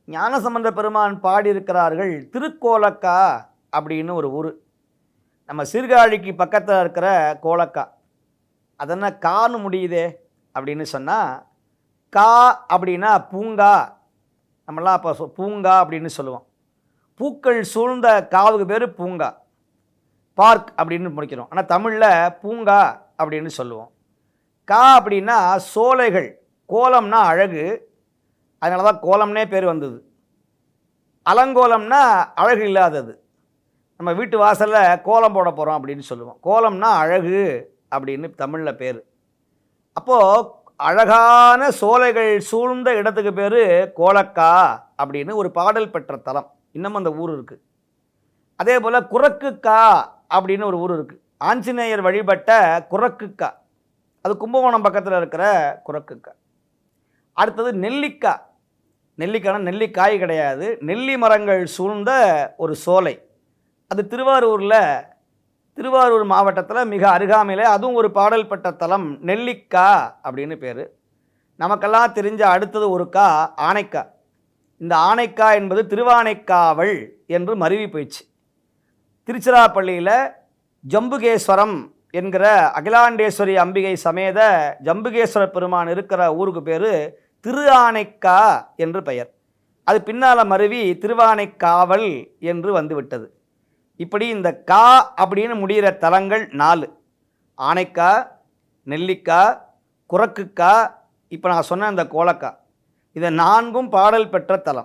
ஞானசம்பந்த பெருமான் பாடியிருக்கிறார்கள். திருக்கோலக்கா அப்படின்னு ஒரு ஊர். நம்ம சீர்காழிக்கு பக்கத்தில் இருக்கிற கோலக்கா. அதென்ன கான்னு முடியுதே அப்படின்னு சொன்னால், கா அப்படின்னா பூங்கா. நம்மளாம் அப்போ பூங்கா அப்படின்னு சொல்லுவோம். பூக்கள் சூழ்ந்த காவுக்கு பேர் பூங்கா, பார்க் அப்படின்னு முடிக்கிறோம். ஆனால் தமிழில் பூங்கா அப்படின்னு சொல்லுவோம். கா அப்படின்னா சோலைகள். கோலம்னா அழகு, அதனால தான் கோலம்னே பேர் வந்தது. அலங்கோலம்னா அழகு இல்லாதது. நம்ம வீட்டு வாசலில் கோலம் போட போகிறோம் அப்படின்னு சொல்லுவோம். கோலம்னா அழகு அப்படின்னு தமிழில் பேர். அப்போது அழகான சோலைகள் சூழ்ந்த இடத்துக்கு பேர் கோலக்கா அப்படின்னு ஒரு பாடல் பெற்ற தலம். இன்னமும் அந்த ஊர் இருக்குது. அதே போல் குரக்குக்கா அப்படின்னு ஒரு ஊர் இருக்குது. ஆஞ்சநேயர் வழிபட்ட குரக்குக்கா. அது கும்பகோணம் பக்கத்தில் இருக்கிற குரக்குக்கா. அடுத்தது நெல்லிக்காய். நெல்லிக்காய்னா நெல்லிக்காய் கிடையாது, நெல்லி மரங்கள் சூழ்ந்த ஒரு சோலை. அது திருவாரூர் மாவட்டத்தில் மிக அருகாமையில், அதுவும் ஒரு பாடல் பெற்ற தலம். நெல்லிக்கா அப்படின்னு பேர். நமக்கெல்லாம் தெரிஞ்ச அடுத்தது ஒரு கா, ஆனைக்கா. இந்த ஆனைக்கா என்பது திருவானைக்காவல் என்று மருவி போயிடுச்சு. திருச்சிராப்பள்ளியில் ஜம்புகேஸ்வரம் என்கிற அகிலாண்டேஸ்வரி அம்பிகை சமேத ஜம்புகேஸ்வர பெருமான் இருக்கிற ஊருக்கு பேர் திரு ஆனைக்கா என்று பெயர். அது பின்னால் மருவி திருவானைக்காவல் என்று வந்துவிட்டது. இப்படி இந்த கா அப்படின்னு முடிகிற தலங்கள் 4: ஆனைக்கா, நெல்லிக்கா, குரக்குக்கா, இப்போ நான் சொன்ன இந்த கோலக்கா. இதை 4ம் பாடல் பெற்ற தலம்.